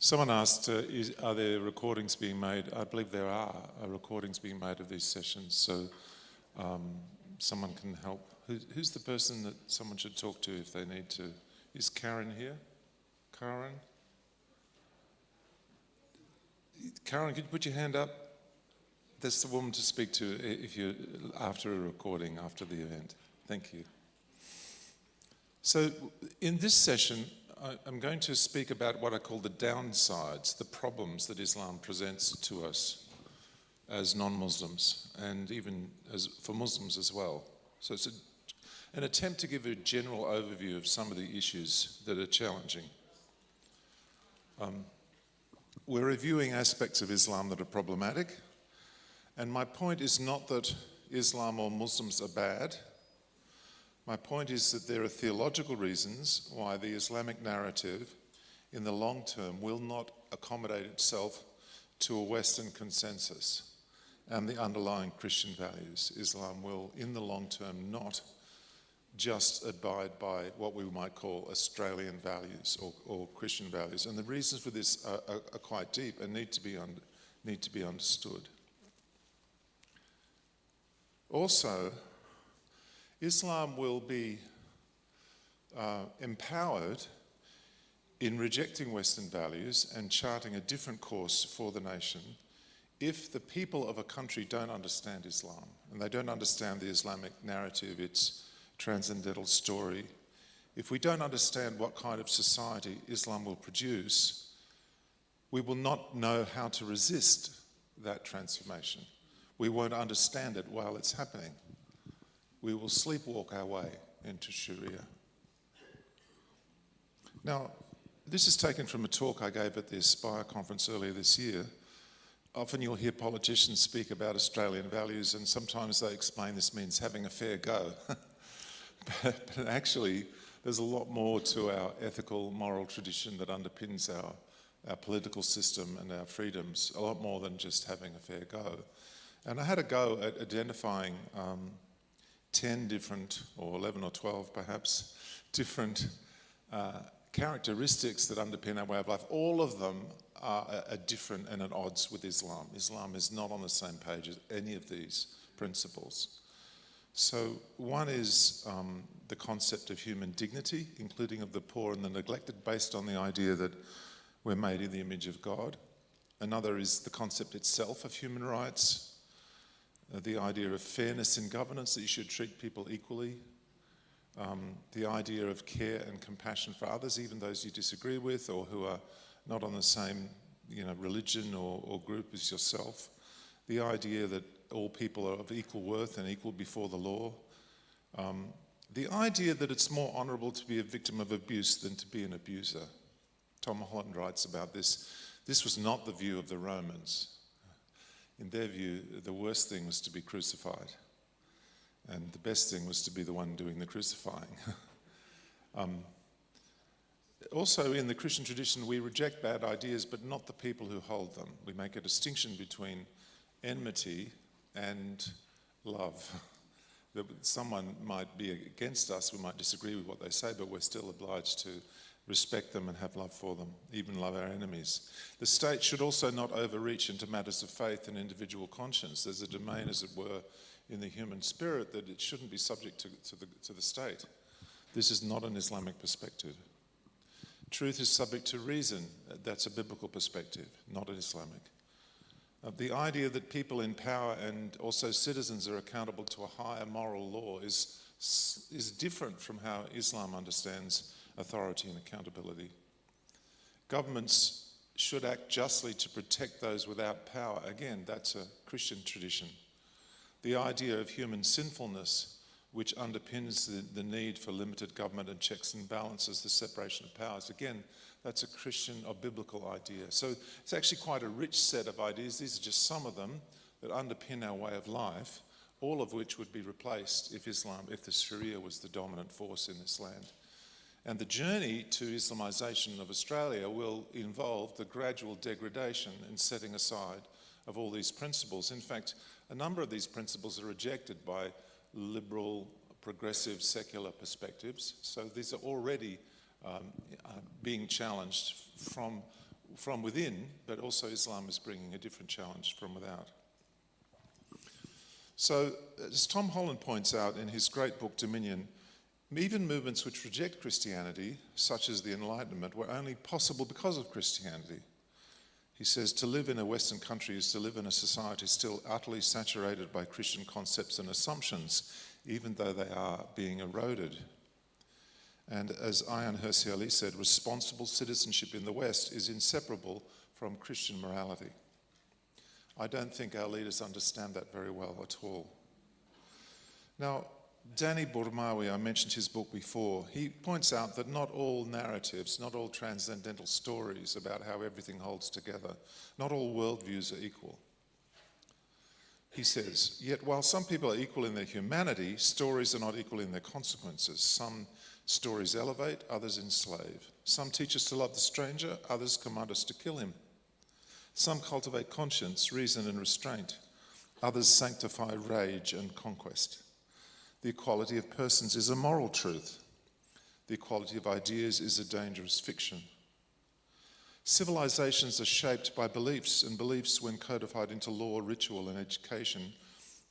Someone asked, are there recordings being made? I believe there are recordings being made of these sessions, so someone can help. Who's the person that someone should talk to if they need to? Is Karen here? Karen? Karen, could you put your hand up? That's the woman to speak to if you're after a recording, after the event. Thank you. So in this session, I'm going to speak about what I call the downsides, the problems that Islam presents to us as non-Muslims, and even as for Muslims as well. So it's an attempt to give a general overview of some of the issues that are challenging. We're reviewing aspects of Islam that are problematic, and my point is not that Islam or Muslims are bad. My point is that there are theological reasons why the Islamic narrative in the long term will not accommodate itself to a Western consensus and the underlying Christian values. Islam will, in the long term, not just abide by what we might call Australian values or Christian values. And the reasons for this are quite deep and need to be understood. Also, Islam will be empowered in rejecting Western values and charting a different course for the nation if the people of a country don't understand Islam and they don't understand the Islamic narrative, its transcendental story. If we don't understand what kind of society Islam will produce, we will not know how to resist that transformation. We won't understand it while it's happening. We will sleepwalk our way into Sharia. Now, this is taken from a talk I gave at the Aspire conference earlier this year. Often you'll hear politicians speak about Australian values, and sometimes they explain this means having a fair go. but actually, there's a lot more to our ethical, moral tradition that underpins our political system and our freedoms, a lot more than just having a fair go. And I had a go at identifying 10 different, or 11 or 12 perhaps, different characteristics that underpin our way of life. All of them are different and at odds with Islam. Islam is not on the same page as any of these principles. So one is the concept of human dignity, including of the poor and the neglected, based on the idea that we're made in the image of God. Another is the concept itself of human rights, the idea of fairness in governance, that you should treat people equally, the idea of care and compassion for others, even those you disagree with or who are not on the same religion or group as yourself, the idea that all people are of equal worth and equal before the law, the idea that it's more honourable to be a victim of abuse than to be an abuser. Tom Holland writes about this. This was not the view of the Romans. In their view, the worst thing was to be crucified, and the best thing was to be the one doing the crucifying. Also, in the Christian tradition, we reject bad ideas, but not the people who hold them. We make a distinction between enmity and love. That someone might be against us, we might disagree with what they say, but we're still obliged to respect them and have love for them, even love our enemies. The state should also not overreach into matters of faith and individual conscience. There's a domain, as it were, in the human spirit that it shouldn't be subject to the state. This is not an Islamic perspective. Truth is subject to reason. That's a biblical perspective, not an Islamic. The idea that people in power and also citizens are accountable to a higher moral law is different from how Islam understands authority and accountability. Governments should act justly to protect those without power. Again, that's a Christian tradition. The idea of human sinfulness, which underpins the need for limited government and checks and balances, the separation of powers. Again, that's a Christian or biblical idea. So it's actually quite a rich set of ideas. These are just some of them that underpin our way of life, all of which would be replaced if the Sharia was the dominant force in this land. And the journey to Islamisation of Australia will involve the gradual degradation and setting aside of all these principles. In fact, a number of these principles are rejected by liberal, progressive, secular perspectives. So these are already being challenged from from within, but also Islam is bringing a different challenge from without. So, as Tom Holland points out in his great book Dominion, even movements which reject Christianity, such as the Enlightenment, were only possible because of Christianity. He says, to live in a Western country is to live in a society still utterly saturated by Christian concepts and assumptions, even though they are being eroded. And as Ayaan Hirsi Ali said, responsible citizenship in the West is inseparable from Christian morality. I don't think our leaders understand that very well at all. Now, Danny Burmawi, I mentioned his book before, he points out that not all narratives, not all transcendental stories about how everything holds together, not all worldviews are equal. He says, yet while some people are equal in their humanity, stories are not equal in their consequences. Some stories elevate, others enslave. Some teach us to love the stranger, others command us to kill him. Some cultivate conscience, reason and restraint. Others sanctify rage and conquest. The equality of persons is a moral truth. The equality of ideas is a dangerous fiction. Civilizations are shaped by beliefs, and beliefs, when codified into law, ritual, and education,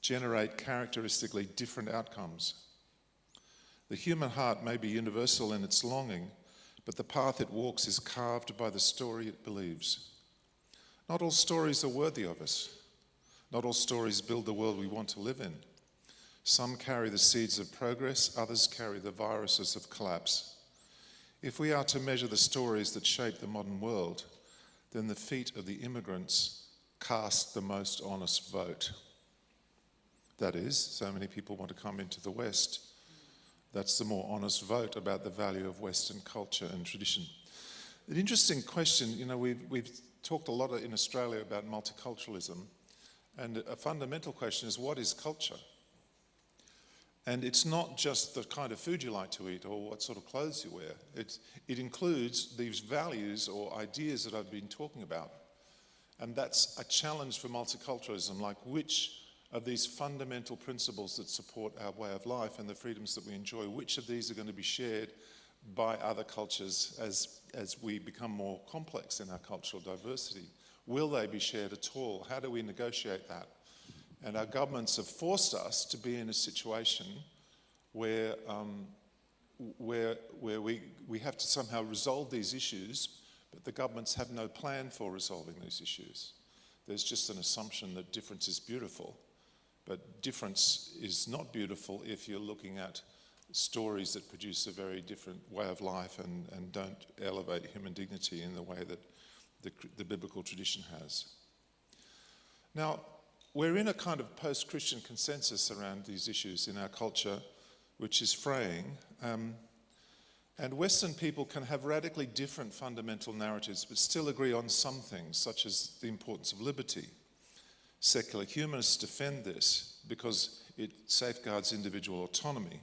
generate characteristically different outcomes. The human heart may be universal in its longing, but the path it walks is carved by the story it believes. Not all stories are worthy of us. Not all stories build the world we want to live in. Some carry the seeds of progress, others carry the viruses of collapse. If we are to measure the stories that shape the modern world, then the feet of the immigrants cast the most honest vote. That is, so many people want to come into the West. That's the more honest vote about the value of Western culture and tradition. An interesting question, we've talked a lot in Australia about multiculturalism, and a fundamental question is, what is culture? And it's not just the kind of food you like to eat or what sort of clothes you wear. It includes these values or ideas that I've been talking about. And that's a challenge for multiculturalism, like which of these fundamental principles that support our way of life and the freedoms that we enjoy, which of these are going to be shared by other cultures as we become more complex in our cultural diversity? Will they be shared at all? How do we negotiate that? And our governments have forced us to be in a situation where we have to somehow resolve these issues, but the governments have no plan for resolving these issues. There's just an assumption that difference is beautiful, but difference is not beautiful if you're looking at stories that produce a very different way of life and don't elevate human dignity in the way that the biblical tradition has. Now, we're in a kind of post-Christian consensus around these issues in our culture, which is fraying. And Western people can have radically different fundamental narratives, but still agree on some things, such as the importance of liberty. Secular humanists defend this because it safeguards individual autonomy.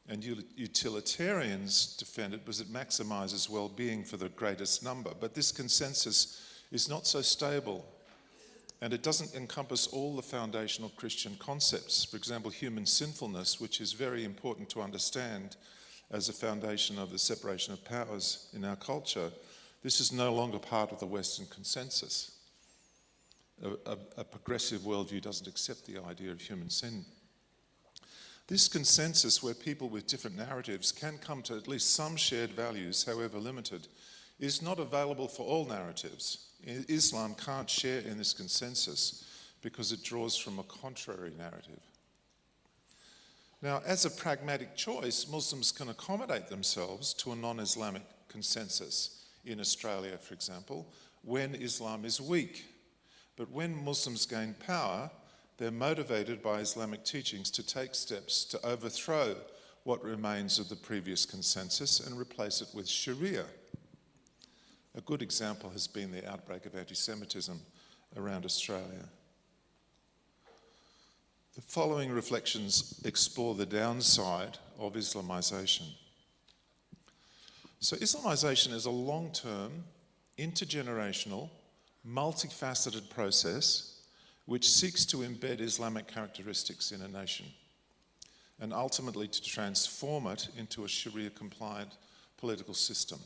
And utilitarians defend it because it maximizes well-being for the greatest number. But this consensus is not so stable. And it doesn't encompass all the foundational Christian concepts. For example, human sinfulness, which is very important to understand as a foundation of the separation of powers in our culture. This is no longer part of the Western consensus. A progressive worldview doesn't accept the idea of human sin. This consensus, where people with different narratives can come to at least some shared values, however limited, is not available for all narratives. Islam can't share in this consensus because it draws from a contrary narrative. Now, as a pragmatic choice, Muslims can accommodate themselves to a non-Islamic consensus in Australia, for example, when Islam is weak. But when Muslims gain power, they're motivated by Islamic teachings to take steps to overthrow what remains of the previous consensus and replace it with Sharia. A good example has been the outbreak of antisemitism around Australia. The following reflections explore the downside of Islamisation. So Islamisation is a long-term, intergenerational, multifaceted process which seeks to embed Islamic characteristics in a nation and ultimately to transform it into a Sharia-compliant political system.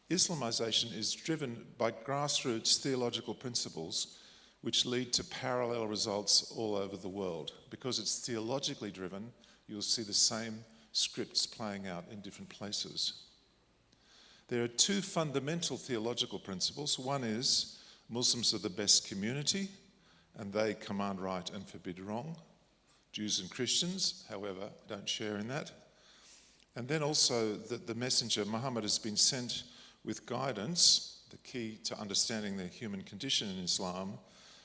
Islamization is driven by grassroots theological principles which lead to parallel results all over the world. Because it's theologically driven, you'll see the same scripts playing out in different places. There are two fundamental theological principles. One is Muslims are the best community and they command right and forbid wrong. Jews and Christians, however, don't share in that. And then also that the messenger Muhammad has been sent with guidance, the key to understanding the human condition in Islam,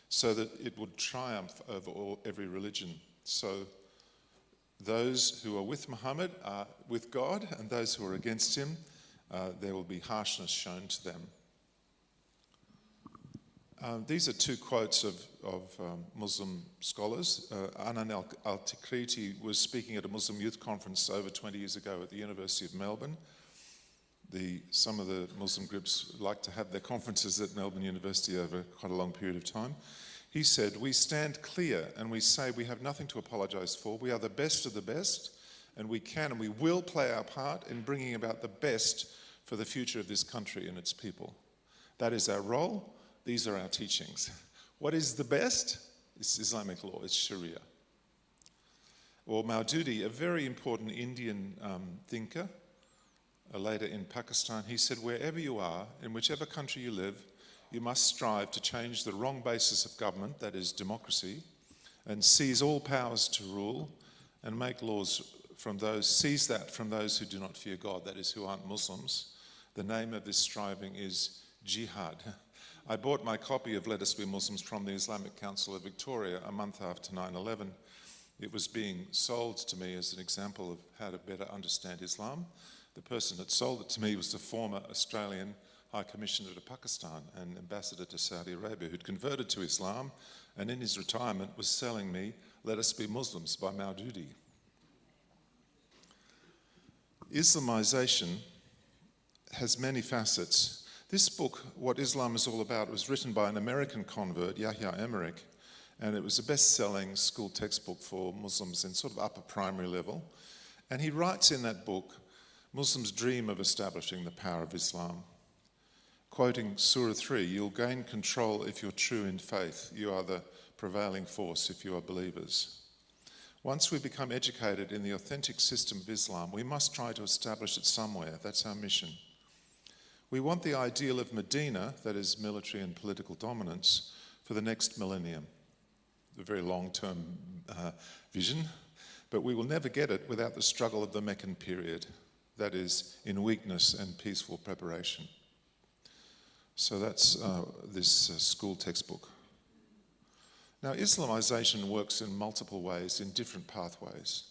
so that it would triumph over every religion. So those who are with Muhammad are with God, and those who are against him, there will be harshness shown to them. These are two quotes of Muslim scholars. Anan al-Tikriti was speaking at a Muslim youth conference over 20 years ago at the University of Melbourne. Some of the Muslim groups like to have their conferences at Melbourne University over quite a long period of time. He said, "We stand clear and we say we have nothing to apologise for. We are the best of the best, and we can and we will play our part in bringing about the best for the future of this country and its people. That is our role. These are our teachings." What is the best? It's Islamic law, it's Sharia. Or Maududi, a very important Indian thinker, later in Pakistan, he said, "Wherever you are, in whichever country you live, you must strive to change the wrong basis of government, that is democracy, and seize all powers to rule and make laws seize that from those who do not fear God, that is, who aren't Muslims. The name of this striving is jihad." I bought my copy of Let Us Be Muslims from the Islamic Council of Victoria a month after 9/11. It was being sold to me as an example of how to better understand Islam. The person that sold it to me was the former Australian High Commissioner to Pakistan and Ambassador to Saudi Arabia, who'd converted to Islam and in his retirement was selling me Let Us Be Muslims by Maududi. Islamization has many facets. This book, What Islam is All About, was written by an American convert, Yahya Emmerich, and it was a best-selling school textbook for Muslims in sort of upper primary level. And he writes in that book, Muslims dream of establishing the power of Islam. Quoting Surah 3, "You'll gain control if you're true in faith. You are the prevailing force if you are believers." Once we become educated in the authentic system of Islam, we must try to establish it somewhere. That's our mission. We want the ideal of Medina, that is military and political dominance, for the next millennium. A very long-term vision, but we will never get it without the struggle of the Meccan period, that is, in weakness and peaceful preparation. So that's this school textbook. Now, Islamization works in multiple ways, in different pathways.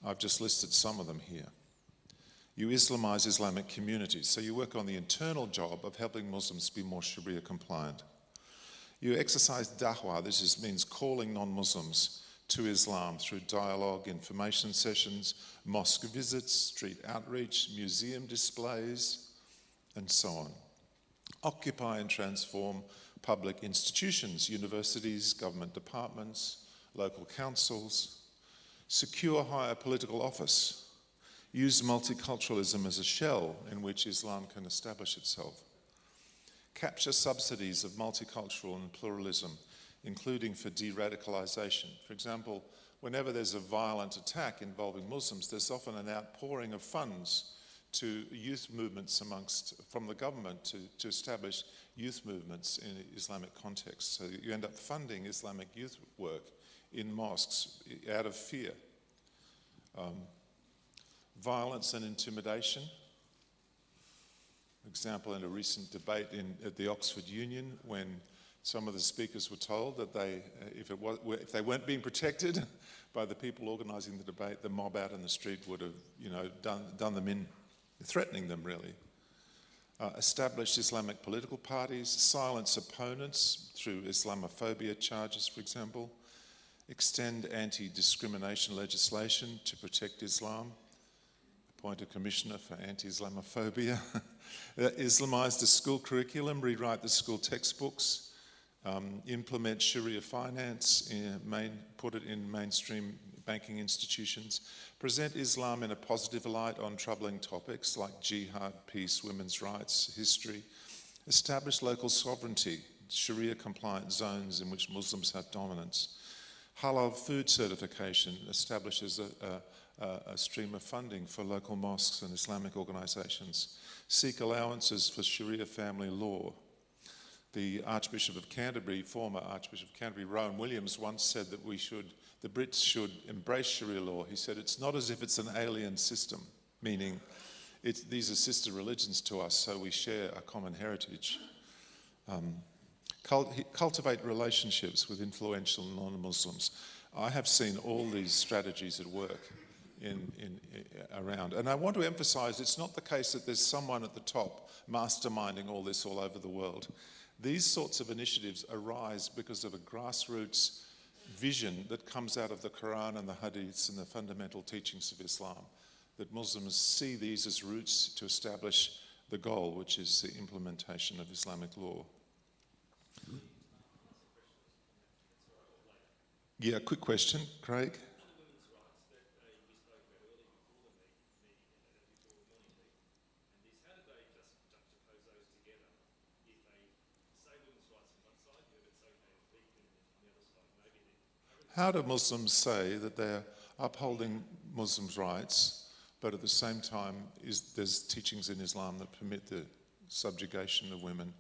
I've just listed some of them here. You Islamize Islamic communities, so you work on the internal job of helping Muslims be more Sharia compliant. You exercise da'wah, this means calling non-Muslims to Islam through dialogue, information sessions, mosque visits, street outreach, museum displays, and so on. Occupy and transform public institutions, universities, government departments, local councils. Secure higher political office. Use multiculturalism as a shell in which Islam can establish itself. Capture subsidies of multicultural and pluralism, including for de-radicalization. For example, whenever there's a violent attack involving Muslims, there's often an outpouring of funds to youth movements from the government to establish youth movements in Islamic context. So you end up funding Islamic youth work in mosques out of fear. Violence and intimidation. For example, in a recent debate at the Oxford Union, when some of the speakers were told that if they weren't being protected by the people organising the debate, the mob out in the street would have, done them in, threatening them really. Established Islamic political parties, silence opponents through Islamophobia charges, for example. Extend anti-discrimination legislation to protect Islam. Appoint a commissioner for anti-Islamophobia. Islamize the school curriculum, rewrite the school textbooks, implement Sharia finance, put it in mainstream banking institutions, present Islam in a positive light on troubling topics like jihad, peace, women's rights, history, establish local sovereignty, Sharia-compliant zones in which Muslims have dominance. Halal food certification establishes a stream of funding for local mosques and Islamic organisations. Seek allowances for Sharia family law. The Archbishop of Canterbury, former Archbishop of Canterbury, Rowan Williams, once said that the Brits should embrace Sharia law. He said, it's not as if it's an alien system, meaning these are sister religions to us, so we share a common heritage. Cultivate relationships with influential non-Muslims. I have seen all these strategies at work around. And I want to emphasise it's not the case that there's someone at the top masterminding all this all over the world. These sorts of initiatives arise because of a grassroots vision that comes out of the Quran and the Hadiths and the fundamental teachings of Islam, that Muslims see these as routes to establish the goal, which is the implementation of Islamic law. Yeah, quick question, Craig. How do Muslims say that they're upholding Muslims' rights, but at the same time there's teachings in Islam that permit the subjugation of women?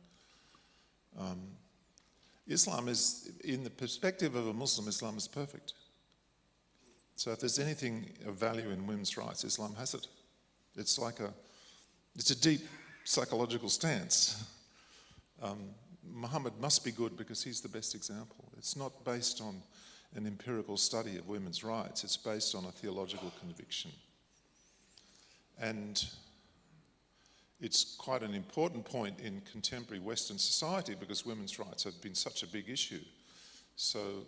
Islam is, in the perspective of a Muslim, Islam is perfect. So if there's anything of value in women's rights, Islam has it. It's a deep psychological stance. Muhammad must be good because he's the best example. It's not based on an empirical study of women's rights. It's based on a theological conviction. And it's quite an important point in contemporary Western society because women's rights have been such a big issue. So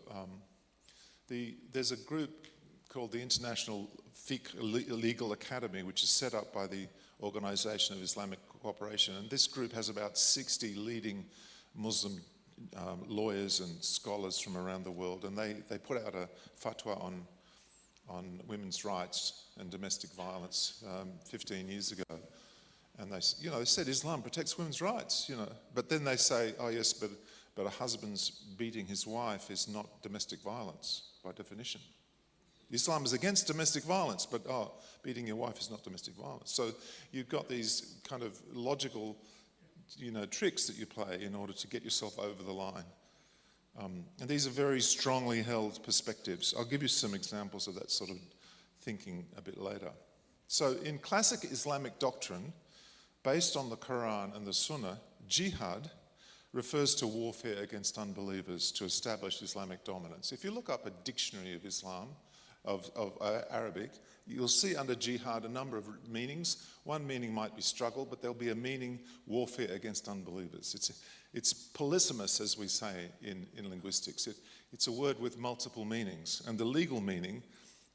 there's a group called the International Fiqh Legal Academy, which is set up by the Organization of Islamic Cooperation. And this group has about 60 leading Muslim lawyers and scholars from around the world, and they put out a fatwa on women's rights and domestic violence 15 years ago. And they said Islam protects women's rights, but then they say, oh yes, but a husband's beating his wife is not domestic violence by definition. Islam is against domestic violence, but beating your wife is not domestic violence. So you've got these kind of logical tricks that you play in order to get yourself over the line. And these are very strongly held perspectives. I'll give you some examples of that sort of thinking a bit later. So in classic Islamic doctrine, based on the Quran and the Sunnah, jihad refers to warfare against unbelievers to establish Islamic dominance. If you look up a dictionary of Islam, of Arabic, you'll see under jihad a number of meanings. One meaning might be struggle, but there'll be a meaning warfare against unbelievers. It's polysemous, as we say in linguistics. It's a word with multiple meanings, and the legal meaning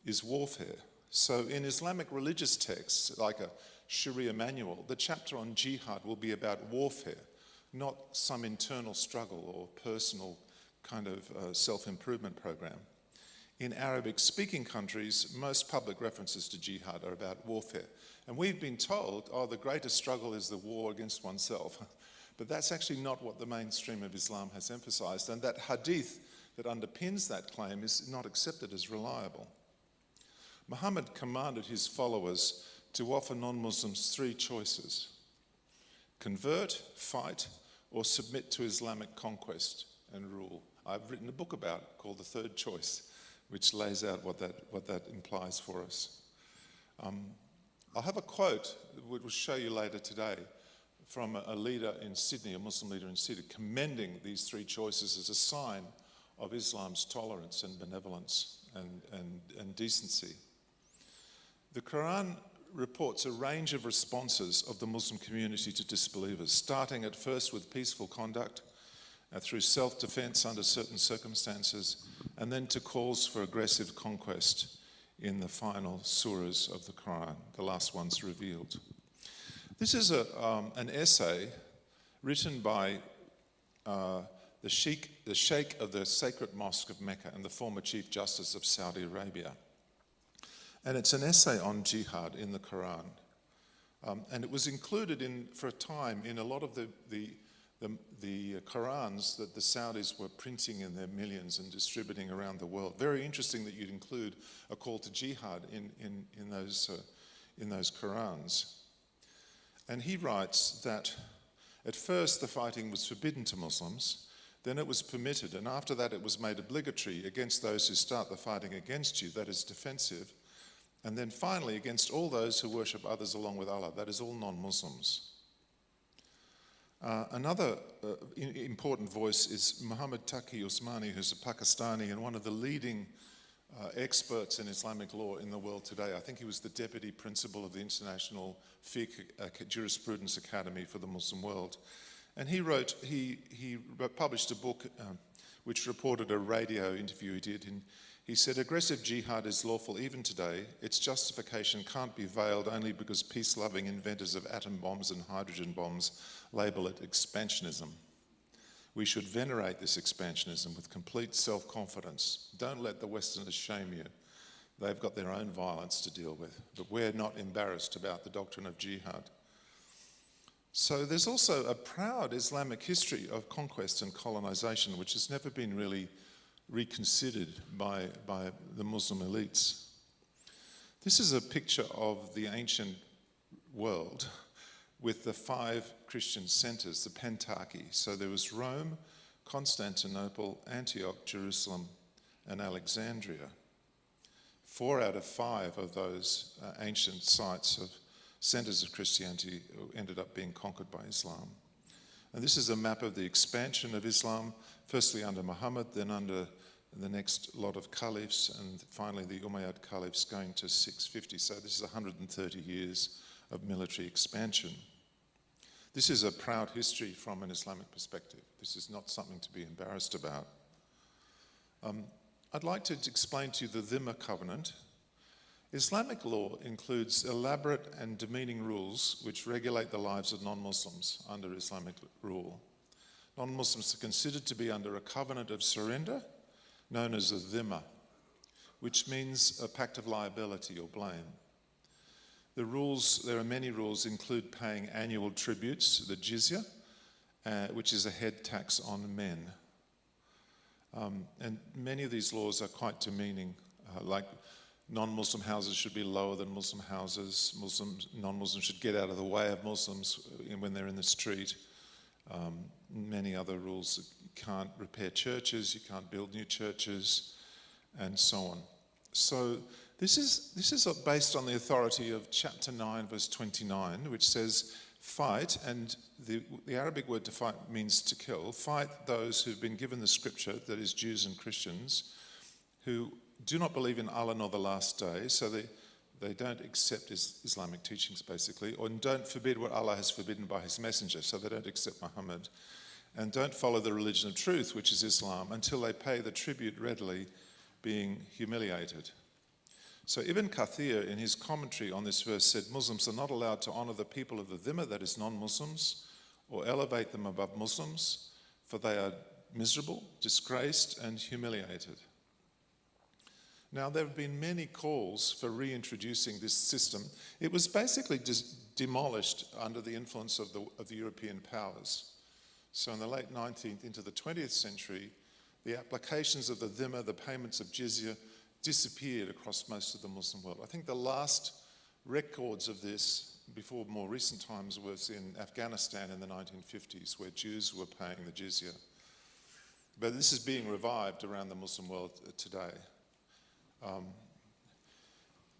is warfare. So in Islamic religious texts, like a Sharia manual, the chapter on jihad will be about warfare, not some internal struggle or personal kind of self-improvement program. In Arabic-speaking countries, most public references to jihad are about warfare. And we've been told, the greatest struggle is the war against oneself. But that's actually not what the mainstream of Islam has emphasized. And that hadith that underpins that claim is not accepted as reliable. Muhammad commanded his followers to offer non-Muslims 3 choices: convert, fight, or submit to Islamic conquest and rule. I've written a book about it called The Third Choice, which lays out what that implies for us. I'll have a quote that we'll show you later today from a leader in Sydney, a Muslim leader in Sydney, commending these 3 choices as a sign of Islam's tolerance and benevolence and decency. The Quran reports a range of responses of the Muslim community to disbelievers, starting at first with peaceful conduct, through self-defense under certain circumstances, and then to calls for aggressive conquest in the final surahs of the Quran, the last ones revealed. This is an essay written by the Sheikh of the Sacred Mosque of Mecca and the former Chief Justice of Saudi Arabia. And it's an essay on jihad in the Quran. And it was included for a time in a lot of the Qurans that the Saudis were printing in their millions and distributing around the world. Very interesting that you'd include a call to jihad in those Qurans. And he writes that at first the fighting was forbidden to Muslims, then it was permitted, and after that it was made obligatory against those who start the fighting against you, that is defensive, and then finally against all those who worship others along with Allah, that is all non-Muslims. Another important voice is Muhammad Taqi Usmani, who's a Pakistani and one of the leading experts in Islamic law in the world today. I think he was the deputy principal of the International Fiqh Jurisprudence Academy for the Muslim world. And he published a book which reported a radio interview he did. He said, aggressive jihad is lawful even today. Its justification can't be veiled only because peace-loving inventors of atom bombs and hydrogen bombs label it expansionism. We should venerate this expansionism with complete self-confidence. Don't let the Westerners shame you. They've got their own violence to deal with. But we're not embarrassed about the doctrine of jihad. So there's also a proud Islamic history of conquest and colonization, which has never been really reconsidered by the Muslim elites. This is a picture of the ancient world with the 5 Christian centers, the Pentarchy. So there was Rome, Constantinople, Antioch, Jerusalem, and Alexandria. 4 out of 5 of those ancient sites of centers of Christianity ended up being conquered by Islam. And this is a map of the expansion of Islam, firstly under Muhammad, then under the next lot of caliphs, and finally the Umayyad caliphs going to 650. So this is 130 years of military expansion. This is a proud history from an Islamic perspective. This is not something to be embarrassed about. I'd like to explain to you the Dhimma covenant. Islamic law includes elaborate and demeaning rules which regulate the lives of non-Muslims under Islamic rule. Non-Muslims are considered to be under a covenant of surrender known as a dhimma, which means a pact of liability or blame. There are many rules, include paying annual tributes, the jizya, which is a head tax on men. And many of these laws are quite demeaning, like non-Muslim houses should be lower than Muslim houses. Non-Muslims should get out of the way of Muslims when they're in the street. Many other rules. You can't repair churches, you can't build new churches, and so on. So this is based on the authority of chapter 9, verse 29, which says, fight, and the Arabic word to fight means to kill. Fight those who've been given the scripture, that is Jews and Christians, who do not believe in Allah nor the last day, so they don't accept Islamic teachings, basically, or don't forbid what Allah has forbidden by his messenger, so they don't accept Muhammad, and don't follow the religion of truth, which is Islam, until they pay the tribute readily, being humiliated. So Ibn Kathir, in his commentary on this verse, said Muslims are not allowed to honor the people of the Dhimma, that is non-Muslims, or elevate them above Muslims, for they are miserable, disgraced, and humiliated. Now, there have been many calls for reintroducing this system. It was basically demolished under the influence of the European powers. So in the late 19th into the 20th century, the applications of the dhimma, the payments of jizya, disappeared across most of the Muslim world. I think the last records of this, before more recent times, was in Afghanistan in the 1950s, where Jews were paying the jizya. But this is being revived around the Muslim world today.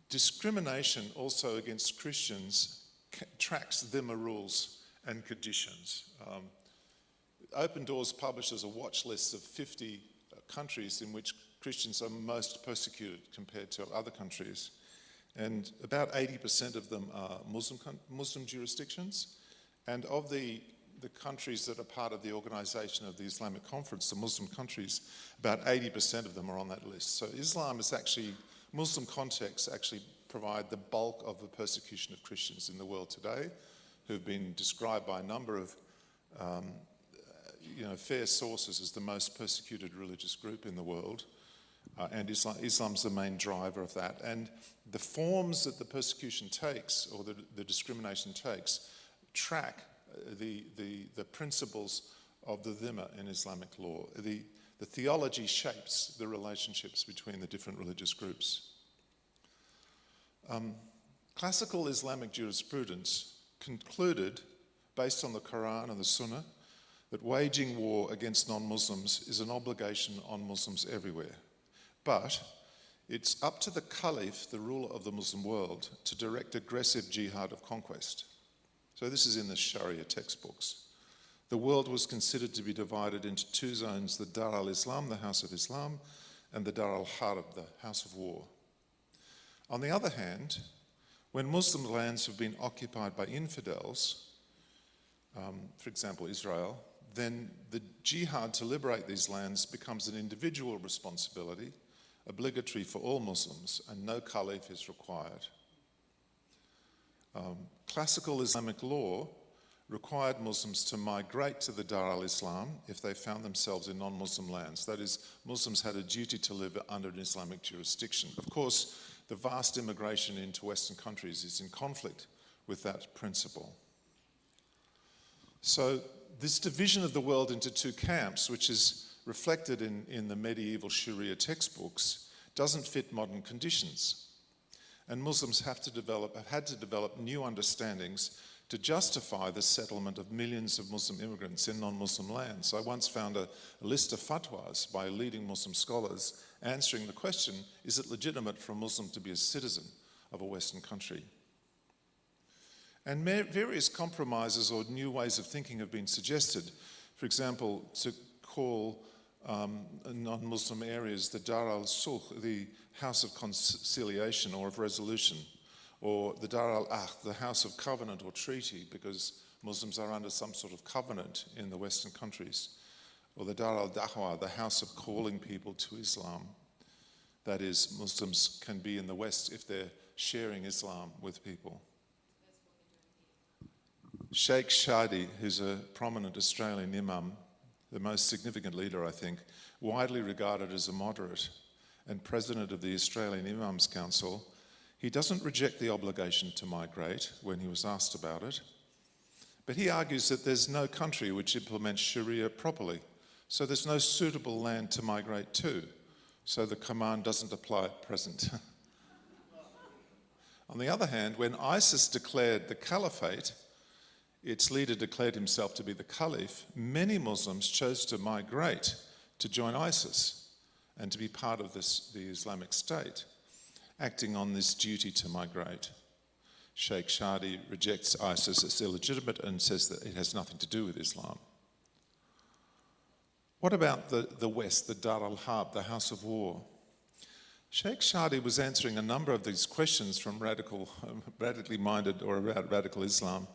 Discrimination also against Christians tracks dhimma rules and conditions. Open Doors publishes a watch list of 50 countries in which Christians are most persecuted compared to other countries. And about 80% of them are Muslim jurisdictions. And of the countries that are part of the organization of the Islamic Conference, the Muslim countries, about 80% of them are on that list. So Muslim contexts actually provide the bulk of the persecution of Christians in the world today, who've been described by a number of fair sources as the most persecuted religious group in the world. and Islam's the main driver of that. And the forms that the persecution takes, or the discrimination takes, track the principles of the dhimma in Islamic law. The theology shapes the relationships between the different religious groups. Classical Islamic jurisprudence concluded, based on the Quran and the Sunnah, that waging war against non-Muslims is an obligation on Muslims everywhere. But it's up to the Caliph, the ruler of the Muslim world, to direct aggressive jihad of conquest. So this is in the Sharia textbooks. The world was considered to be divided into two zones, the Dar al-Islam, the House of Islam, and the Dar al-Harb, the House of War. On the other hand, when Muslim lands have been occupied by infidels, for example Israel, then the jihad to liberate these lands becomes an individual responsibility, obligatory for all Muslims, and no caliph is required. Classical Islamic law required Muslims to migrate to the Dar al-Islam if they found themselves in non-Muslim lands. That is, Muslims had a duty to live under an Islamic jurisdiction. Of course, the vast immigration into Western countries is in conflict with that principle. So this division of the world into two camps, which is reflected in the medieval Sharia textbooks, doesn't fit modern conditions. And Muslims have had to develop new understandings to justify the settlement of millions of Muslim immigrants in non-Muslim lands. I once found a list of fatwas by leading Muslim scholars answering the question, is it legitimate for a Muslim to be a citizen of a Western country? And various compromises or new ways of thinking have been suggested. For example, to call non-Muslim areas the Dar al-Sulh, the House of Conciliation or of Resolution, or the Dar al-Ahd, the House of Covenant or Treaty, because Muslims are under some sort of covenant in the Western countries, or the Dar al-Da'wah, the House of Calling People to Islam. That is, Muslims can be in the West if they're sharing Islam with people. Sheikh Shadi, who's a prominent Australian imam, the most significant leader, I think, widely regarded as a moderate and president of the Australian Imams Council, he doesn't reject the obligation to migrate when he was asked about it, but he argues that there's no country which implements Sharia properly, so there's no suitable land to migrate to, so the command doesn't apply at present. On the other hand, when ISIS declared the caliphate, its leader declared himself to be the caliph, many Muslims chose to migrate to join ISIS and to be part of the Islamic State, acting on this duty to migrate. Sheikh Shadi rejects ISIS as illegitimate and says that it has nothing to do with Islam. What about the West, the Dar al-Harb, the House of War? Sheikh Shadi was answering a number of these questions from radically minded or about radical Islam,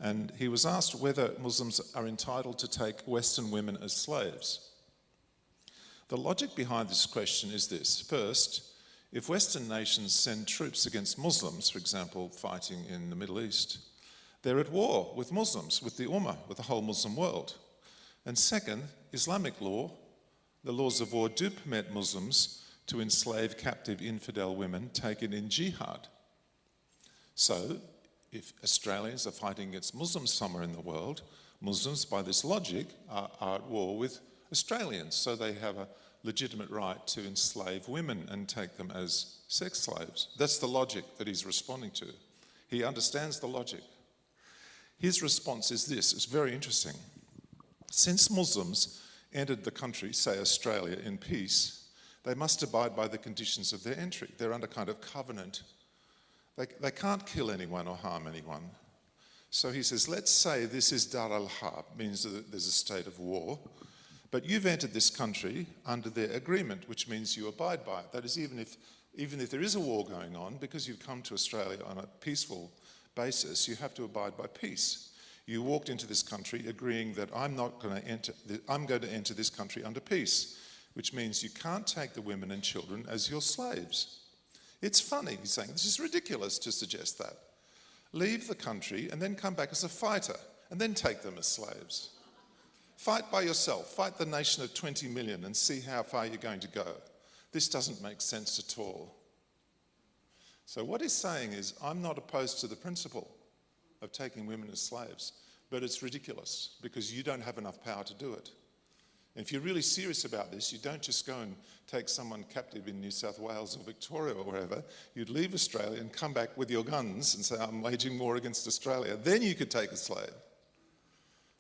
and he was asked whether Muslims are entitled to take Western women as slaves. The logic behind this question is this. First, if Western nations send troops against Muslims, for example, fighting in the Middle East, they're at war with Muslims, with the Ummah, with the whole Muslim world. And second, Islamic law, the laws of war, do permit Muslims to enslave captive infidel women taken in jihad. So, if Australians are fighting against Muslims somewhere in the world, Muslims, by this logic, are at war with Australians, so they have a legitimate right to enslave women and take them as sex slaves. That's the logic that he's responding to. He understands the logic. His response is this, it's very interesting. Since Muslims entered the country, say Australia, in peace, they must abide by the conditions of their entry. They're under kind of covenant. They can't kill anyone or harm anyone. So he says, let's say this is Dar al-Harb, means that there's a state of war, but you've entered this country under their agreement, which means you abide by it. That is, even if there is a war going on, because you've come to Australia on a peaceful basis, you have to abide by peace. You walked into this country agreeing that I'm going to enter this country under peace, which means you can't take the women and children as your slaves. It's funny, he's saying, this is ridiculous to suggest that. Leave the country and then come back as a fighter and then take them as slaves. Fight by yourself, fight the nation of 20 million and see how far you're going to go. This doesn't make sense at all. So what he's saying is, I'm not opposed to the principle of taking women as slaves, but it's ridiculous because you don't have enough power to do it. And if you're really serious about this, you don't just go and take someone captive in New South Wales or Victoria or wherever. You'd leave Australia and come back with your guns and say, I'm waging war against Australia. Then you could take a slave.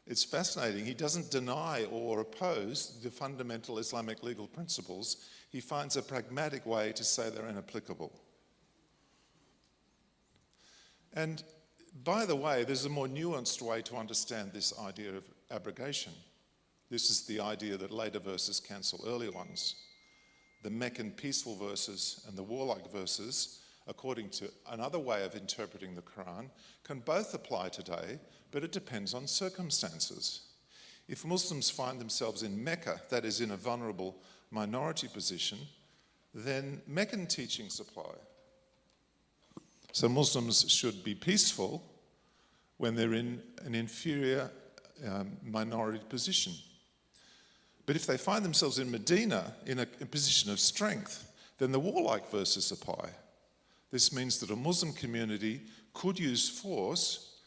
It's fascinating. He doesn't deny or oppose the fundamental Islamic legal principles. He finds a pragmatic way to say they're inapplicable. And by the way, there's a more nuanced way to understand this idea of abrogation. This is the idea that later verses cancel earlier ones. The Meccan peaceful verses and the warlike verses, according to another way of interpreting the Quran, can both apply today, but it depends on circumstances. If Muslims find themselves in Mecca, that is in a vulnerable minority position, then Meccan teachings apply. So Muslims should be peaceful when they're in an inferior minority position. But if they find themselves in Medina in a position of strength, then the warlike verses apply. This means that a Muslim community could use force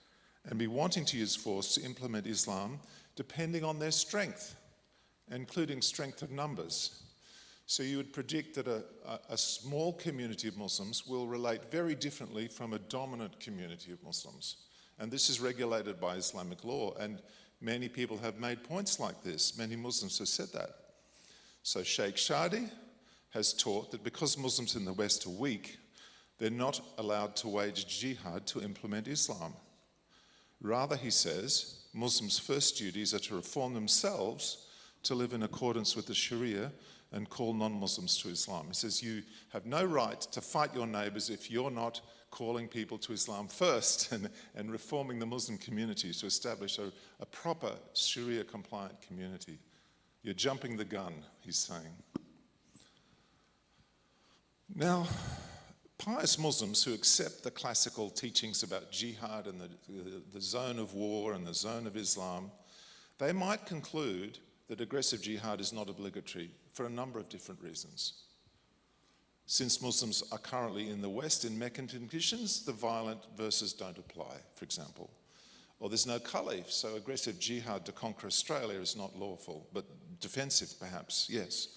and be wanting to use force to implement Islam depending on their strength, including strength of numbers. So you would predict that a small community of Muslims will relate very differently from a dominant community of Muslims. And this is regulated by Islamic law. And many people have made points like this. Many Muslims have said that. So Sheikh Shadi has taught that because Muslims in the West are weak, they're not allowed to wage jihad to implement Islam. Rather, he says, Muslims' first duties are to reform themselves to live in accordance with the Sharia and call non-Muslims to Islam. He says you have no right to fight your neighbours if you're not calling people to Islam first and reforming the Muslim community to establish a proper Sharia-compliant community. You're jumping the gun, he's saying. Now, pious Muslims who accept the classical teachings about jihad and the zone of war and the zone of Islam, they might conclude that aggressive jihad is not obligatory for a number of different reasons. Since Muslims are currently in the West in Meccan conditions, the violent verses don't apply, for example. Or there's no caliph, so aggressive jihad to conquer Australia is not lawful, but defensive perhaps, yes.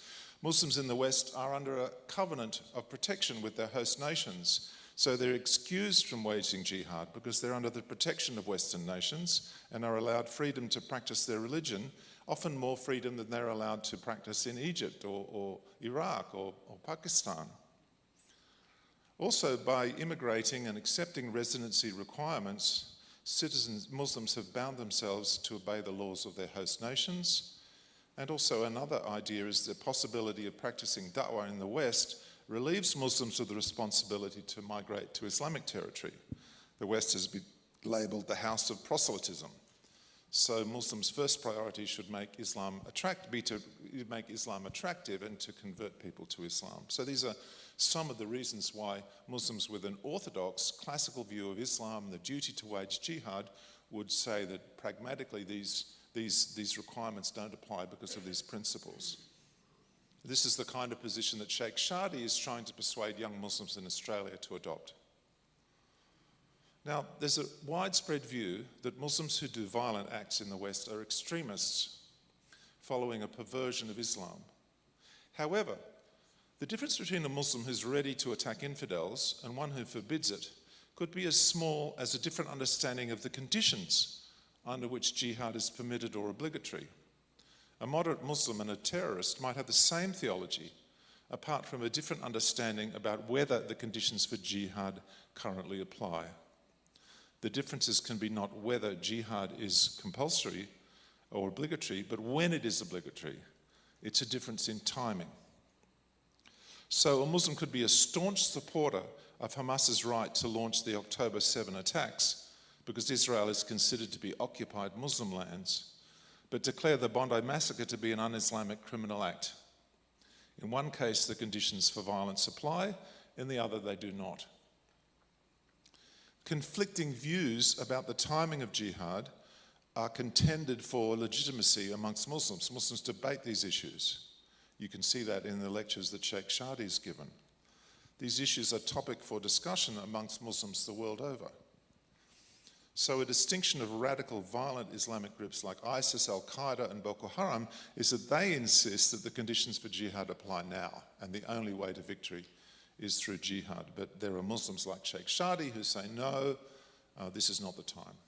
Muslims in the West are under a covenant of protection with their host nations, so they're excused from waging jihad because they're under the protection of Western nations and are allowed freedom to practice their religion, often more freedom than they're allowed to practice in Egypt or Iraq or Pakistan. Also, by immigrating and accepting residency requirements, Muslims have bound themselves to obey the laws of their host nations. And also another idea is the possibility of practicing da'wah in the West relieves Muslims of the responsibility to migrate to Islamic territory. The West has been labelled the house of proselytism. So Muslims' first priority should make Islam attractive and to convert people to Islam. So these are some of the reasons why Muslims with an orthodox classical view of Islam and the duty to wage jihad would say that pragmatically these requirements don't apply because of these principles. This is the kind of position that Sheikh Shadi is trying to persuade young Muslims in Australia to adopt. Now, there's a widespread view that Muslims who do violent acts in the West are extremists following a perversion of Islam. However, the difference between a Muslim who's ready to attack infidels and one who forbids it could be as small as a different understanding of the conditions under which jihad is permitted or obligatory. A moderate Muslim and a terrorist might have the same theology, apart from a different understanding about whether the conditions for jihad currently apply. The differences can be not whether jihad is compulsory or obligatory, but when it is obligatory. It's a difference in timing. So a Muslim could be a staunch supporter of Hamas's right to launch the October 7 attacks because Israel is considered to be occupied Muslim lands, but declare the Bondi massacre to be an un-Islamic criminal act. In one case, the conditions for violence apply, in the other, they do not. Conflicting views about the timing of jihad are contended for legitimacy amongst Muslims. Muslims debate these issues. You can see that in the lectures that Sheikh Shadi's given. These issues are topic for discussion amongst Muslims the world over. So a distinction of radical violent Islamic groups like ISIS, Al-Qaeda and Boko Haram is that they insist that the conditions for jihad apply now, and the only way to victory is through jihad. But there are Muslims like Sheikh Shadi who say, no, this is not the time.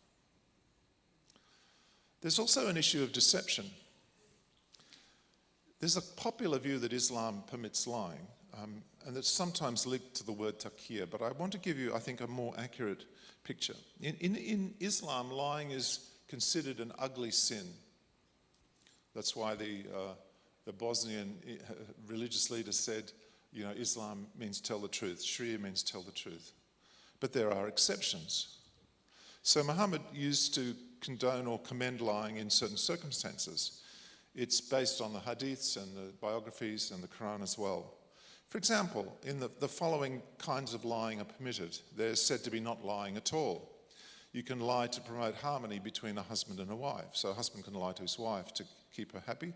There's also an issue of deception. There's a popular view that Islam permits lying, and it's sometimes linked to the word taqiyya, but I want to give you, I think, a more accurate picture. In Islam, lying is considered an ugly sin. That's why the Bosnian religious leader said, Islam means tell the truth, Sharia means tell the truth. But there are exceptions. So Muhammad used to condone or commend lying in certain circumstances. It's based on the hadiths and the biographies and the Quran as well. For example, in the following kinds of lying are permitted. They're said to be not lying at all. You can lie to promote harmony between a husband and a wife. So a husband can lie to his wife to keep her happy.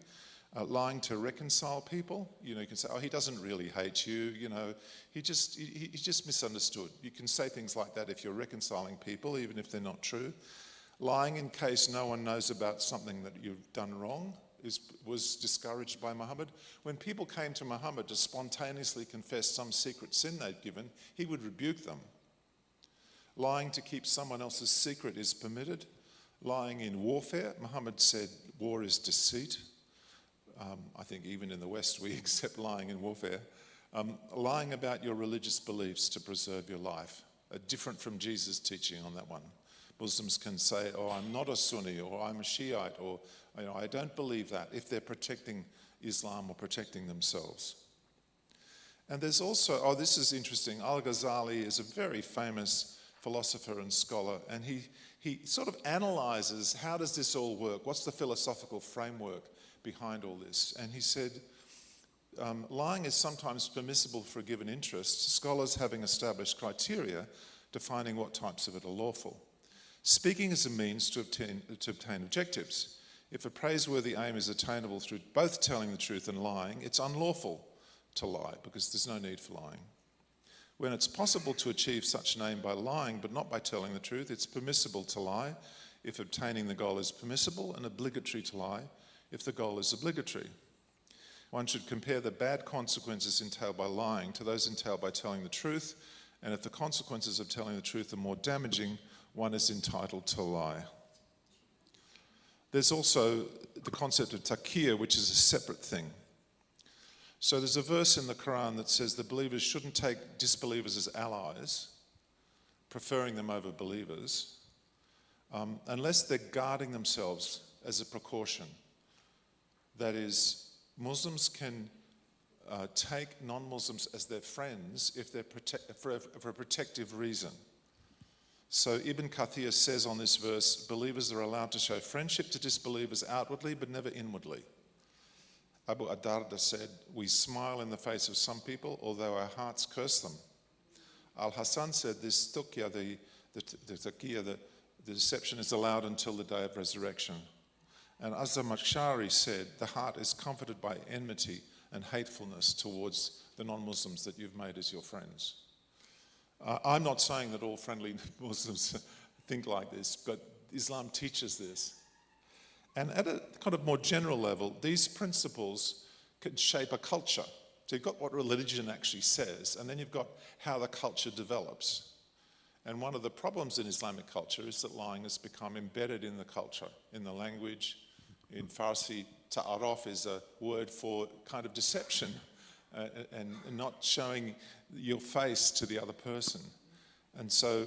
Lying to reconcile people. You can say, oh, he doesn't really hate you. He just misunderstood. You can say things like that if you're reconciling people, even if they're not true. Lying in case no one knows about something that you've done wrong was discouraged by Muhammad. When people came to Muhammad to spontaneously confess some secret sin they'd given, he would rebuke them. Lying to keep someone else's secret is permitted. Lying in warfare, Muhammad said war is deceit. I think even in the West we accept lying in warfare. Lying about your religious beliefs to preserve your life, different from Jesus' teaching on that one. Muslims can say, oh, I'm not a Sunni, or I'm a Shiite, or I don't believe that, if they're protecting Islam or protecting themselves. And there's also, this is interesting, Al-Ghazali is a very famous philosopher and scholar, and he sort of analyzes how does this all work, what's the philosophical framework behind all this. And he said, lying is sometimes permissible for a given interest, scholars having established criteria defining what types of it are lawful. Speaking is a means to obtain objectives. If a praiseworthy aim is attainable through both telling the truth and lying, it's unlawful to lie because there's no need for lying. When it's possible to achieve such an aim by lying but not by telling the truth, it's permissible to lie if obtaining the goal is permissible, and obligatory to lie if the goal is obligatory. One should compare the bad consequences entailed by lying to those entailed by telling the truth, and if the consequences of telling the truth are more damaging, one is entitled to lie. There's also the concept of taqiyya, which is a separate thing. So there's a verse in the Quran that says the believers shouldn't take disbelievers as allies, preferring them over believers, unless they're guarding themselves as a precaution. That is, Muslims can take non-Muslims as their friends if they're for a protective reason. So Ibn Kathir says on this verse, believers are allowed to show friendship to disbelievers outwardly but never inwardly. Abu Adarda said, we smile in the face of some people, although our hearts curse them. Al-Hassan said, this tuqya, the deception is allowed until the day of resurrection. And Az-Zamakhshari said, the heart is comforted by enmity and hatefulness towards the non-Muslims that you've made as your friends. I'm not saying that all friendly Muslims think like this, but Islam teaches this. And at a kind of more general level, these principles can shape a culture. So you've got what religion actually says, and then you've got how the culture develops. And one of the problems in Islamic culture is that lying has become embedded in the culture, in the language. In Farsi, ta'aruf is a word for kind of deception and not showing your face to the other person. And so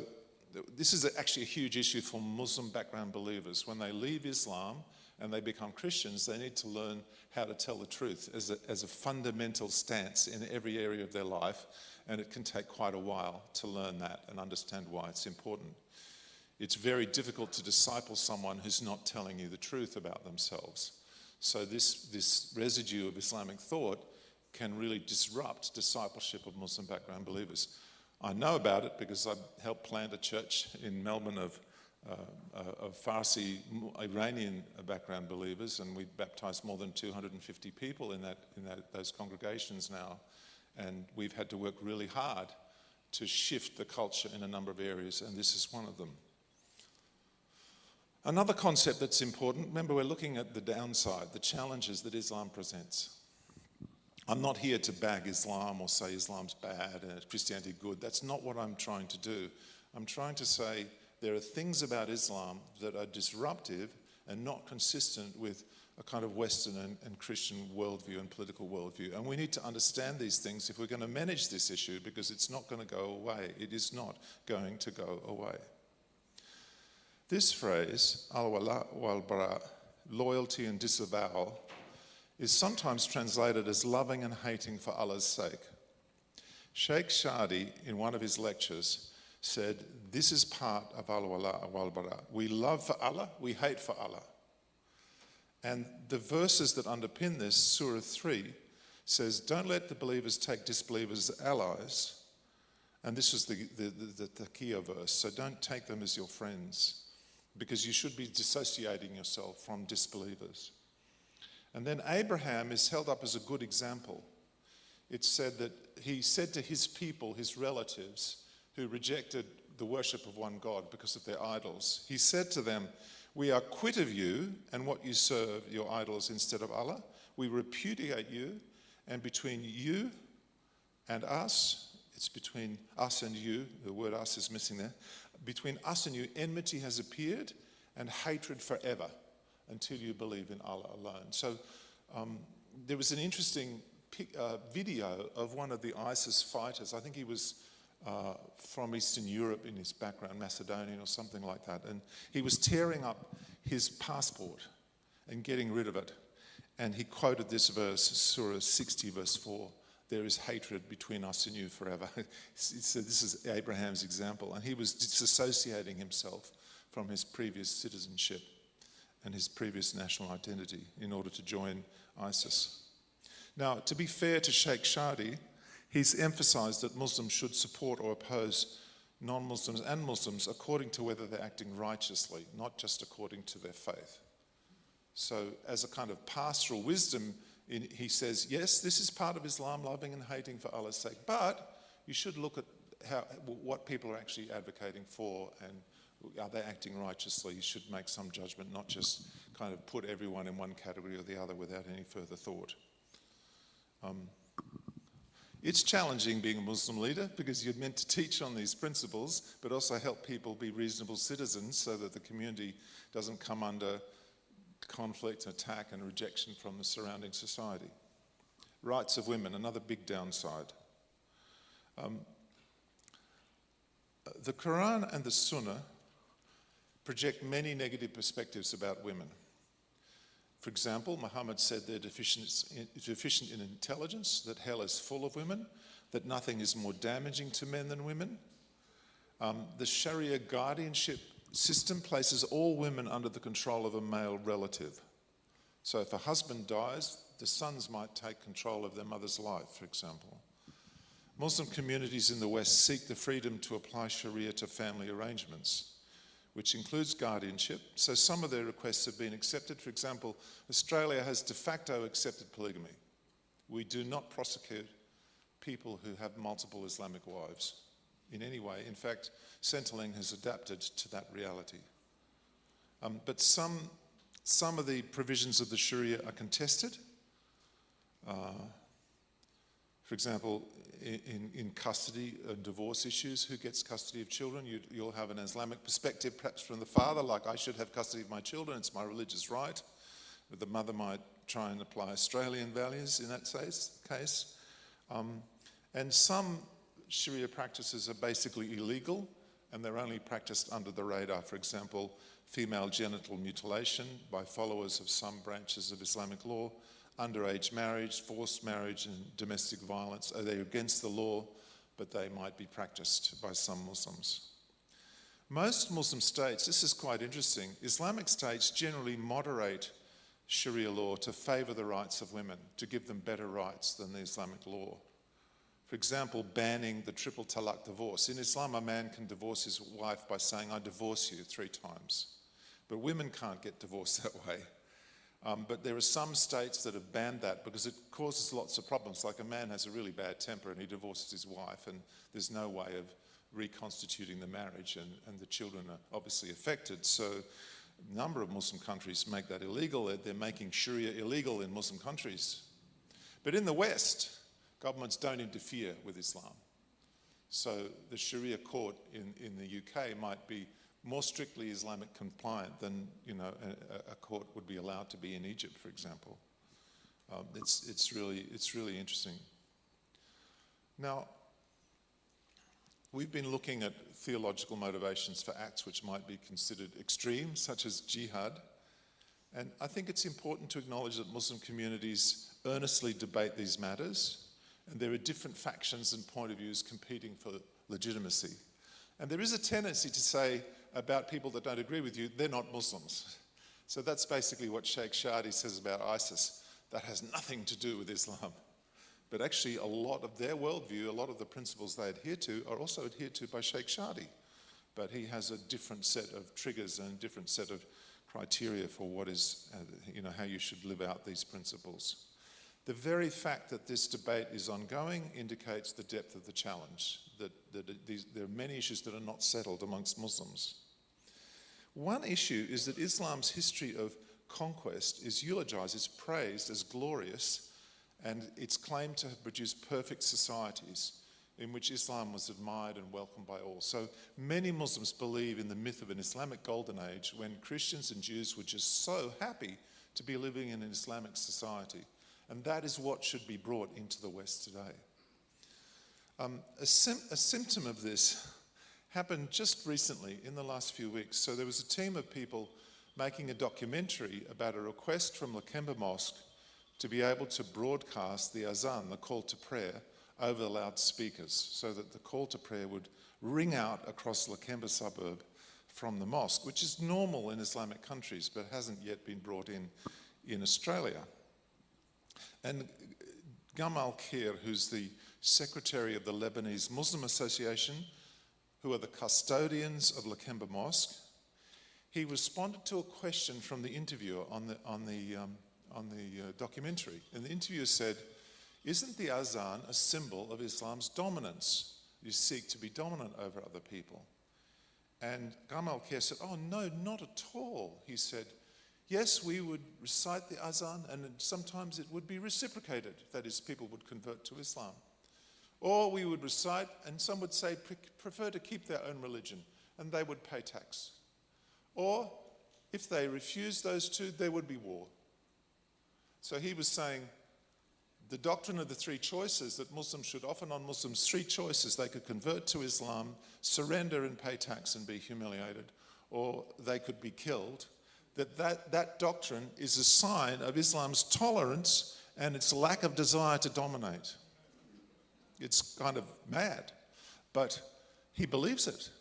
this is actually a huge issue for Muslim background believers. When they leave Islam and they become Christians, they need to learn how to tell the truth as a fundamental stance in every area of their life, and it can take quite a while to learn that and understand why it's important. It's very difficult to disciple someone who's not telling you the truth about themselves. So this residue of Islamic thought can really disrupt discipleship of Muslim background believers. I know about it because I helped plant a church in Melbourne of of Farsi Iranian background believers, and we've baptized more than 250 people in those congregations now, and we've had to work really hard to shift the culture in a number of areas, and this is one of them. Another concept that's important, remember we're looking at the downside, the challenges that Islam presents. I'm not here to bag Islam or say Islam's bad and Christianity good. That's not what I'm trying to do. I'm trying to say there are things about Islam that are disruptive and not consistent with a kind of Western and Christian worldview and political worldview. And we need to understand these things if we're going to manage this issue, because it's not going to go away. It is not going to go away. This phrase, al-wala wal-bara, loyalty and disavowal, is sometimes translated as loving and hating for Allah's sake. Sheikh Shadi, in one of his lectures, said, this is part of al-wala wal-bara. We love for Allah, we hate for Allah. And the verses that underpin this, Surah 3, says, don't let the believers take disbelievers as allies. And this was the Taqiyya verse, so don't take them as your friends, because you should be dissociating yourself from disbelievers. And then Abraham is held up as a good example. It's said that he said to his people, his relatives, who rejected the worship of one God because of their idols, he said to them, we are quit of you and what you serve, your idols instead of Allah. We repudiate you, and between you and us, it's between us and you, the word us is missing there, between us and you, enmity has appeared and hatred forever until you believe in Allah alone. So there was an interesting video of one of the ISIS fighters. I think he was from Eastern Europe in his background, Macedonian or something like that. And he was tearing up his passport and getting rid of it. And he quoted this verse, Surah 60, verse 4. There is hatred between us and you forever. So this is Abraham's example. And he was disassociating himself from his previous citizenship and his previous national identity in order to join ISIS. Now, to be fair to Sheikh Shadi, he's emphasized that Muslims should support or oppose non-Muslims and Muslims according to whether they're acting righteously, not just according to their faith. So as a kind of pastoral wisdom, he says, yes, this is part of Islam, loving and hating for Allah's sake, but you should look at what people are actually advocating for, and are they acting righteously? You should make some judgment, not just kind of put everyone in one category or the other without any further thought. It's challenging being a Muslim leader because you're meant to teach on these principles, but also help people be reasonable citizens so that the community doesn't come under conflict, attack, and rejection from the surrounding society. Rights of women, another big downside. The Quran and the Sunnah project many negative perspectives about women. For example, Muhammad said they're deficient in intelligence, that hell is full of women, that nothing is more damaging to men than women. The Sharia guardianship system places all women under the control of a male relative. So if a husband dies, the sons might take control of their mother's life, for example. Muslim communities in the West seek the freedom to apply Sharia to family arrangements, which includes guardianship. So some of their requests have been accepted. For example, Australia has de facto accepted polygamy. We do not prosecute people who have multiple Islamic wives in any way. In fact, Centrelink has adapted to that reality. But some of the provisions of the Sharia are contested. For example, in custody and divorce issues, who gets custody of children? You'll have an Islamic perspective, perhaps from the father, like I should have custody of my children, it's my religious right. But the mother might try and apply Australian values in that case. And some Sharia practices are basically illegal, and they're only practiced under the radar. For example, female genital mutilation by followers of some branches of Islamic law, underage marriage, forced marriage, and domestic violence. Are they against the law, but they might be practiced by some Muslims. Most Muslim states, this is quite interesting, Islamic states generally moderate Sharia law to favour the rights of women, to give them better rights than the Islamic law. For For example, banning the triple talaq divorce. In Islam, a man can divorce his wife by saying, "I divorce you," 3 times. But women can't get divorced that way. But there are some states that have banned that because it causes lots of problems. Like a man has a really bad temper and he divorces his wife, and there's no way of reconstituting the marriage, and the children are obviously affected. So a number of Muslim countries make that illegal. They're making Sharia illegal in Muslim countries. But in the West, governments don't interfere with Islam. So the Sharia court in the UK might be more strictly Islamic compliant than a court would be allowed to be in Egypt, for example. It's really interesting. Now, we've been looking at theological motivations for acts which might be considered extreme, such as jihad. And I think it's important to acknowledge that Muslim communities earnestly debate these matters, and there are different factions and point of views competing for legitimacy. And there is a tendency to say about people that don't agree with you, they're not Muslims. So that's basically what Sheikh Shadi says about ISIS. That has nothing to do with Islam. But actually, a lot of their worldview, a lot of the principles they adhere to are also adhered to by Sheikh Shadi. But he has a different set of triggers and a different set of criteria for what is, how you should live out these principles. The very fact that this debate is ongoing indicates the depth of the challenge, that there are many issues that are not settled amongst Muslims. One issue is that Islam's history of conquest is eulogized, is praised as glorious, and it's claimed to have produced perfect societies in which Islam was admired and welcomed by all. So many Muslims believe in the myth of an Islamic golden age when Christians and Jews were just so happy to be living in an Islamic society. And that is what should be brought into the West today. A symptom of this happened just recently in the last few weeks. So there was a team of people making a documentary about a request from Lakemba Mosque to be able to broadcast the azan, the call to prayer, over the loudspeakers so that the call to prayer would ring out across Lakemba suburb from the mosque, which is normal in Islamic countries but hasn't yet been brought in Australia. And Gamal Khair, who's the secretary of the Lebanese Muslim Association, who are the custodians of Lakemba Mosque, he responded to a question from the interviewer on the documentary. And the interviewer said, "Isn't the azan a symbol of Islam's dominance? You seek to be dominant over other people." And Gamal Khair said, "Oh, no, not at all." He said, "Yes, we would recite the azan, and sometimes it would be reciprocated. That is, people would convert to Islam. Or we would recite, and some would say prefer to keep their own religion, and they would pay tax. Or if they refuse those two, there would be war." So he was saying the doctrine of the 3 choices, that Muslims should offer non-Muslims 3 choices. They could convert to Islam, surrender and pay tax and be humiliated, or they could be killed. That doctrine is a sign of Islam's tolerance and its lack of desire to dominate. It's kind of mad, but he believes it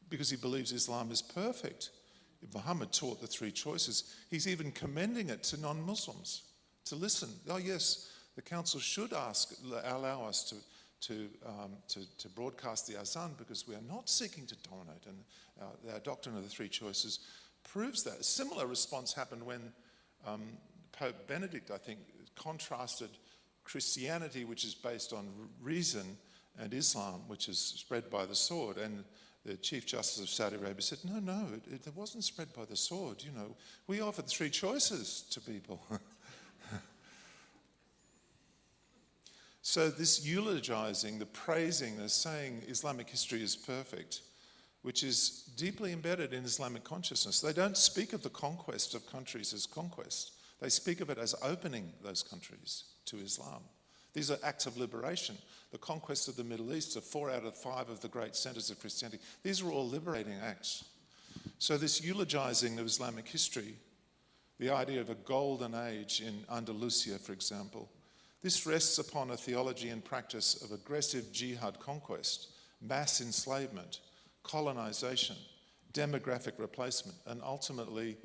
because he believes Islam is perfect. If Muhammad taught the 3 choices, he's even commending it to non-Muslims to listen. Oh yes, the council should allow us to broadcast the azan because we are not seeking to dominate, and our doctrine of the 3 choices proves that. A similar response happened when Pope Benedict, I think, contrasted Christianity, which is based on reason, and Islam, which is spread by the sword. And the Chief Justice of Saudi Arabia said, no, it wasn't spread by the sword. We offered 3 choices to people. So this eulogizing, the praising, the saying Islamic history is perfect, which is deeply embedded in Islamic consciousness. They don't speak of the conquest of countries as conquest. They speak of it as opening those countries to Islam. These are acts of liberation. The conquest of the Middle East are 4 out of 5 of the great centers of Christianity. These are all liberating acts. So this eulogizing of Islamic history, the idea of a golden age in Andalusia, for example, this rests upon a theology and practice of aggressive jihad conquest, mass enslavement, colonization, demographic replacement, and ultimately,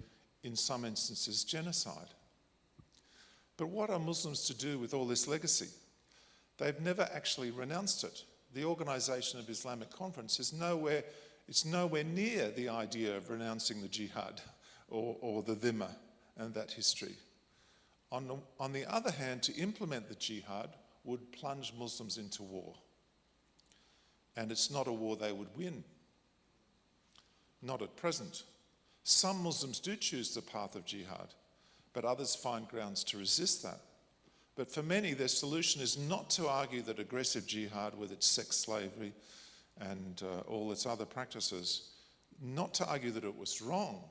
in some instances, genocide. But what are Muslims to do with all this legacy? they've never actually renounced it. The Organisation of Islamic Conference is nowhere near the idea of renouncing the jihad or the dhimma and that history. On the other hand, to implement the jihad would plunge Muslims into war. And it's not a war they would win. Not at present. Some Muslims do choose the path of jihad, but others find grounds to resist that. But for many, their solution is not to argue that aggressive jihad with its sex slavery and all its other practices, not to argue that it was wrong.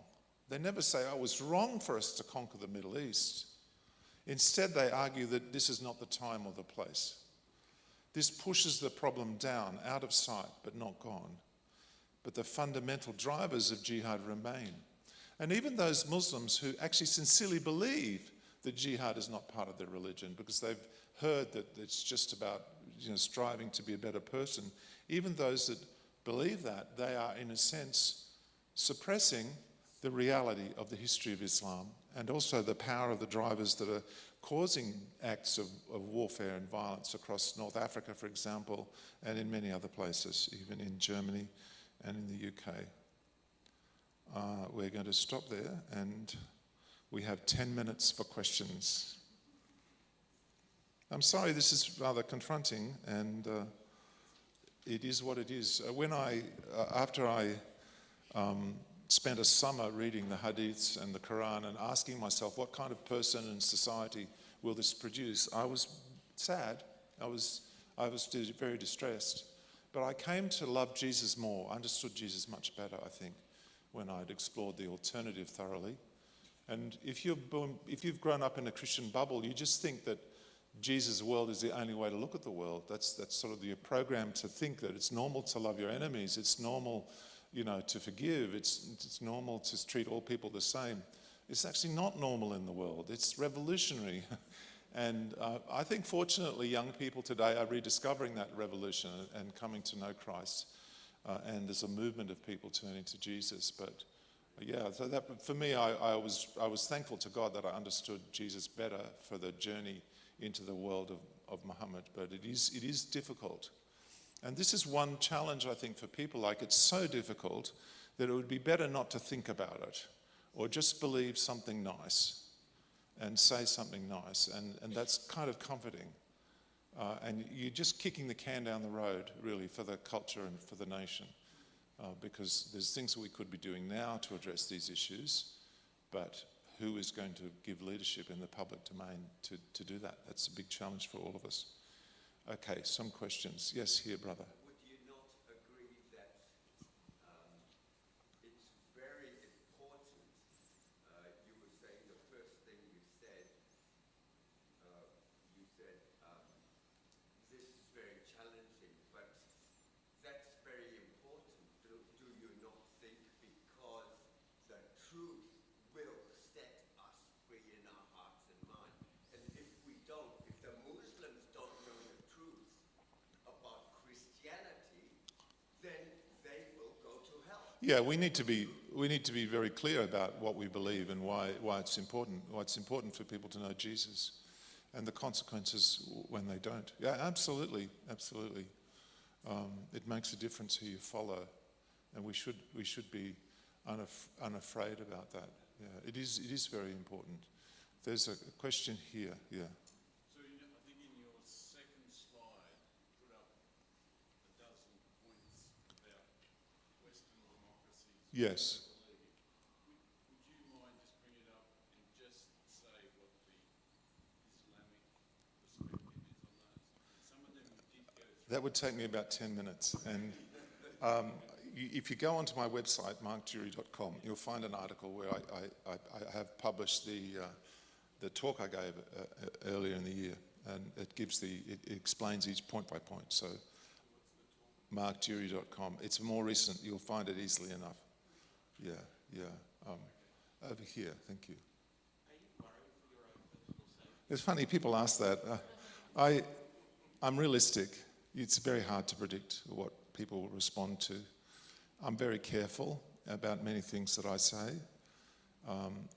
They never say, oh, it was wrong for us to conquer the Middle East. Instead, they argue that this is not the time or the place. This pushes the problem down, out of sight, but not gone. But the fundamental drivers of jihad remain. And even those Muslims who actually sincerely believe that jihad is not part of their religion because they've heard that it's just about striving to be a better person, even those that believe that, they are in a sense suppressing the reality of the history of Islam and also the power of the drivers that are causing acts of warfare and violence across North Africa, for example, and in many other places, even in Germany and in the UK. We're going to stop there, and we have 10 minutes for questions. I'm sorry this is rather confronting, and it is what it is. After I spent a summer reading the Hadiths and the Quran and asking myself, what kind of person and society will this produce? I was sad. I was very distressed. But I came to love Jesus more, understood Jesus much better, I think, when I'd explored the alternative thoroughly. And if you've grown up in a Christian bubble, you just think that Jesus' world is the only way to look at the world. That's sort of your program to think that it's normal to love your enemies. It's normal, to forgive. It's normal to treat all people the same. It's actually not normal in the world. It's revolutionary. And I think, fortunately, young people today are rediscovering that revolution and coming to know Christ. And there's a movement of people turning to Jesus. But yeah, so that for me, I was thankful to God that I understood Jesus better for the journey into the world of Muhammad. But it is difficult. And this is one challenge, I think, for people. Like, it's so difficult that it would be better not to think about it or just believe something nice and say something nice. And that's kind of comforting. And you're just kicking the can down the road, really, for the culture and for the nation. Because there's things that we could be doing now to address these issues, but who is going to give leadership in the public domain to do that? That's a big challenge for all of us. Okay, some questions. Yes, here, brother. Would you not agree that it's very important, you were saying the first thing you said, this is very challenging, but that's very important, do you not think, because the truth will set us free in our hearts and minds. And if the Muslims don't know the truth about Christianity, then they will go to hell. Yeah, we need to be very clear about what we believe and why it's important. Why it's important for people to know Jesus, and the consequences when they don't. Yeah, absolutely. It makes a difference who you follow, and we should be unafraid about that. Yeah, it is very important. There's a question here. Yeah. So I think in your second slide, you put up a dozen points about Western democracies. Yes. Would you mind just bring it up and just say what the Islamic perspective is on those? Some of them did go through. That would take me about 10 minutes. And if you go onto my website, markjury.com, you'll find an article where I have published the talk I gave earlier in the year, and it explains each point by point. So, markjury.com. It's more recent. You'll find it easily enough. Yeah. Over here. Thank you. Are you worried for your own personal safety? It's funny, people ask that. I'm realistic. It's very hard to predict what people will respond to. I'm very careful about many things that I say.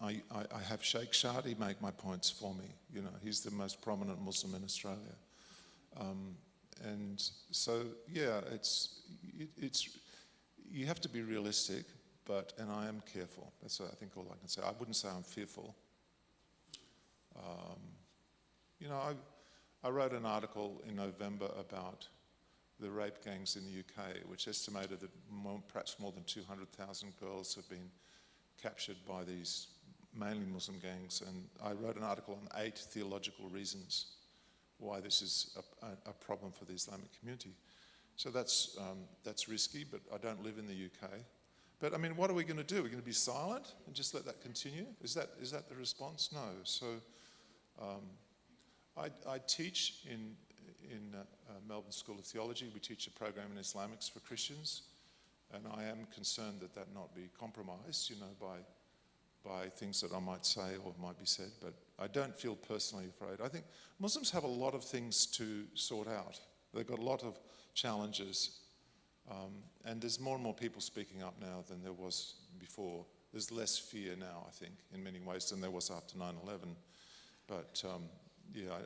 I have Sheikh Shadi make my points for me. He's the most prominent Muslim in Australia. And so, yeah, it's you have to be realistic, and I am careful. That's I think all I can say. I wouldn't say I'm fearful. You know, I wrote an article in November about the rape gangs in the UK, which estimated that perhaps more than 200,000 girls have been captured by these mainly Muslim gangs. And I wrote an article on 8 theological reasons why this is a problem for the Islamic community. So that's risky, but I don't live in the UK. But I mean, what are we going to do? We're going to be silent and just let that continue? Is that the response? No. So I teach in Melbourne School of Theology. We teach a program in Islamics for Christians, and I am concerned that not be compromised, you know, by things that I might say or might be said. But I don't feel personally afraid. I think Muslims have a lot of things to sort out. They've got a lot of challenges, and there's more and more people speaking up now than there was before. There's less fear now, I think, in many ways than there was after 9/11. But yeah,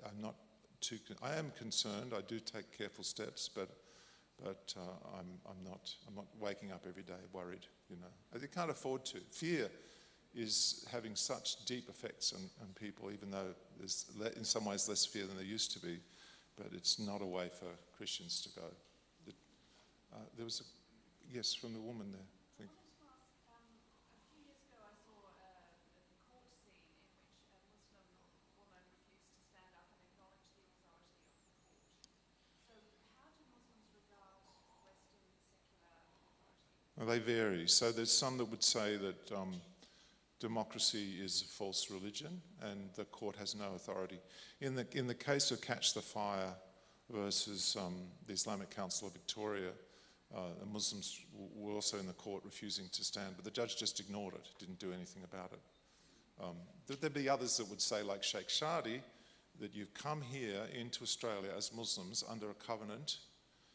I'm not too. I am concerned. I do take careful steps, but I'm not waking up every day worried. You know, they can't afford to. Fear is having such deep effects on people, even though there's in some ways less fear than there used to be. But it's not a way for Christians to go. There was a yes from the woman there. I think. I wanted to ask, a few years ago I saw a court scene in which a Muslim woman refused to stand up and acknowledge the authority of the court. So how do Muslims regard Western secular authority? Well, they vary. So there's some that would say that democracy is a false religion and the court has no authority. In the case of Catch the Fire versus the Islamic Council of Victoria, the Muslims were also in the court refusing to stand, but the judge just ignored it, didn't do anything about it. There'd be others that would say, like Sheikh Shadi, that you've come here into Australia as Muslims under a covenant,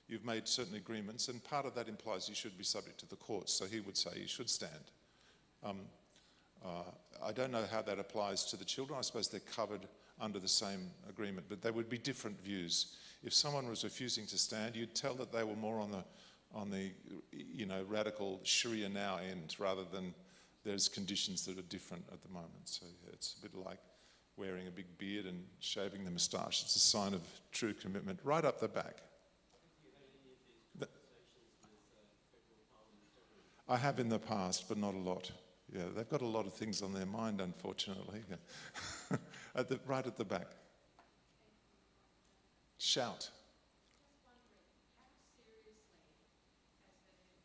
you've made certain agreements, and part of that implies you should be subject to the courts, so he would say you should stand. I don't know how that applies to the children. I suppose they're covered under the same agreement, but there would be different views. If someone was refusing to stand, you'd tell that they were more on the you know, radical Sharia now end, rather than there's conditions that are different at the moment. So yeah, it's a bit like wearing a big beard and shaving the moustache. It's a sign of true commitment. Right up the back. Have you had any of these conversations with federal parliamentarians? I have in the past, but not a lot. Yeah, they've got a lot of things on their mind, unfortunately. Yeah. Right at the back. Shout. Just wondering, how seriously, as a nation, should we take the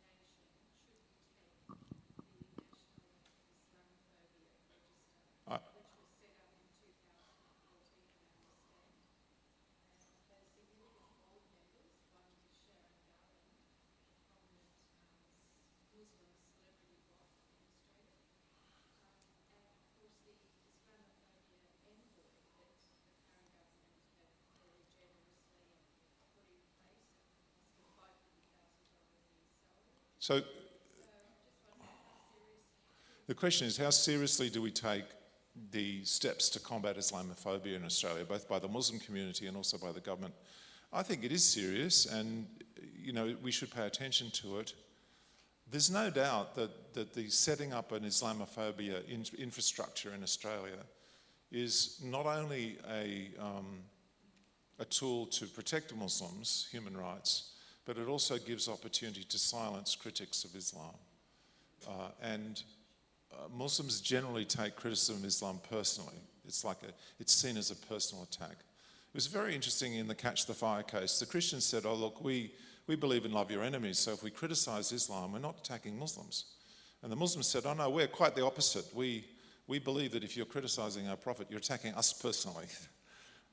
National Islamophobia Register, I- which was set up in 2014, I understand, and has significant board members. One is Sharon Garland, a prominent Muslim celebrity blogger in Australia. And of course the Islamophobia envoy that the current government have very generously put in place and must get $500,000 in salary. So So I'm just wondering how seriously. the question is, how seriously do we take the steps to combat Islamophobia in Australia, both by the Muslim community and also by the government? I think it is serious, and you know, we should pay attention to it. There's no doubt that the setting up an Islamophobia infrastructure in Australia is not only a tool to protect Muslims' human rights, but it also gives opportunity to silence critics of Islam. And Muslims generally take criticism of Islam personally. It's seen as a personal attack. It was very interesting in the Catch the Fire case. The Christians said, oh look, we believe in love your enemies, so if we criticize Islam, we're not attacking Muslims. And the Muslims said, oh no, we're quite the opposite. We believe that if you're criticizing our prophet, you're attacking us personally.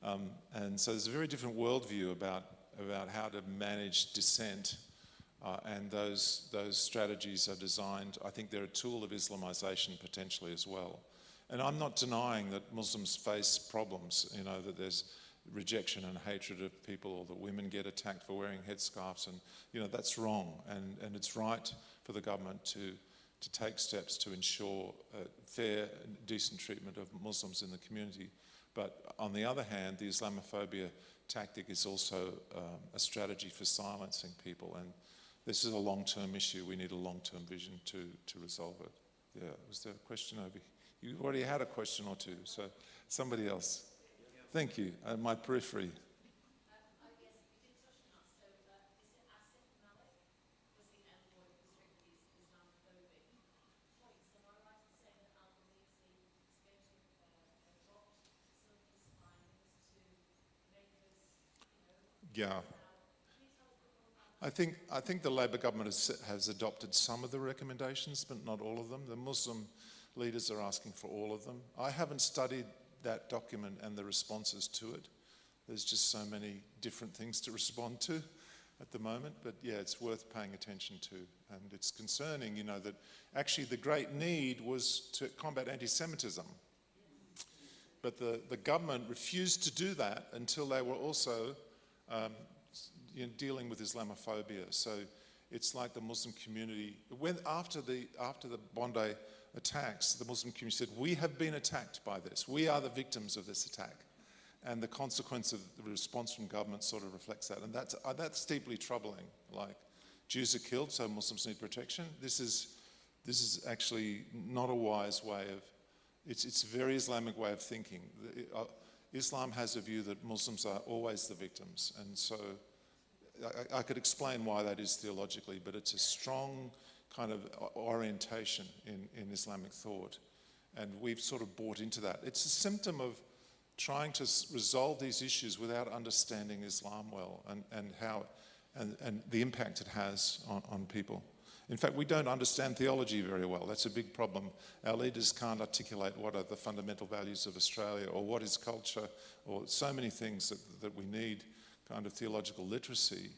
And so there's a very different worldview about how to manage dissent, and those strategies are designed, I think they're a tool of Islamization potentially as well. And I'm not denying that Muslims face problems, you know, that there's rejection and hatred of people, or that women get attacked for wearing headscarves, and you know, that's wrong, and it's right for the government to take steps to ensure fair and decent treatment of Muslims in the community. But on the other hand, the Islamophobia tactic is also a strategy for silencing people, and this is a long-term issue. We need a long-term vision to resolve it. Yeah, was there a question over here? You already had a question or two, so somebody else. Thank you. My periphery. I guess we did touch on that. So, is it Asif Malik was the envoy of restricted Islamophobic points? Am I right in saying that Albanese is going to adopt some of his findings to make us, Yeah. Can you tell us a bit more about that? I think the Labor government has adopted some of the recommendations, but not all of them. The Muslim leaders are asking for all of them. I haven't studied that document and the responses to it. There's just so many different things to respond to at the moment, but yeah, it's worth paying attention to. And it's concerning, that actually the great need was to combat anti-Semitism. But the government refused to do that until they were also dealing with Islamophobia. So it's like the Muslim community, after the Bondi attacks, the Muslim community said, we have been attacked by this. We are the victims of this attack. And the consequence of the response from government sort of reflects that. And that's deeply troubling. Like, Jews are killed, so Muslims need protection. This is actually not a wise way of, it's a very Islamic way of thinking. Islam has a view that Muslims are always the victims. And so I could explain why that is theologically, but it's a strong kind of orientation in Islamic thought. And we've sort of bought into that. It's a symptom of trying to resolve these issues without understanding Islam well and the impact it has on people. In fact, we don't understand theology very well. That's a big problem. Our leaders can't articulate what are the fundamental values of Australia or what is culture or so many things that we need kind of theological literacy.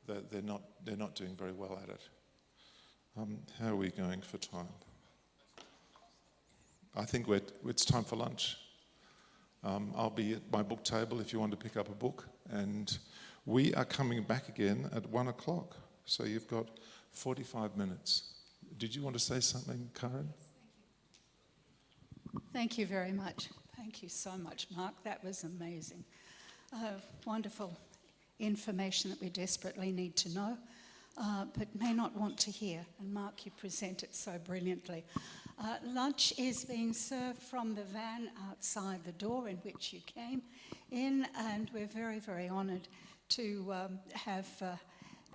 They're not doing very well at it. How are we going for time? I think it's time for lunch. I'll be at my book table if you want to pick up a book. And we are coming back again at 1 o'clock. So you've got 45 minutes. Did you want to say something, Karen? Thank you very much. Thank you so much, Mark. That was amazing. Wonderful information that we desperately need to know, but may not want to hear. And Mark, you present it so brilliantly. Lunch is being served from the van outside the door in which you came in, and we're very, very honoured to have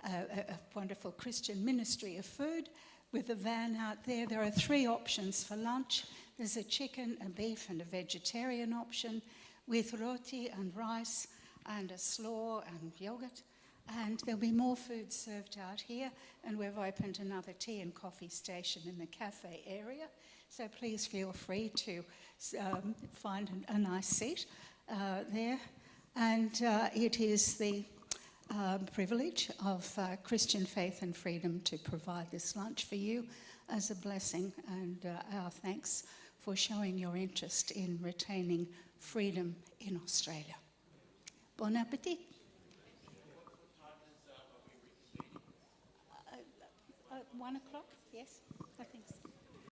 a wonderful Christian ministry of food with a van out there. There are 3 options for lunch. There's a chicken, a beef and a vegetarian option with roti and rice and a slaw and yogurt. And there'll be more food served out here, and we've opened another tea and coffee station in the cafe area. So please feel free to find a nice seat there. And it is the privilege of Christian Faith and Freedom to provide this lunch for you as a blessing, and our thanks for showing your interest in retaining freedom in Australia. Bon appetit. 1 o'clock, yes, I think so.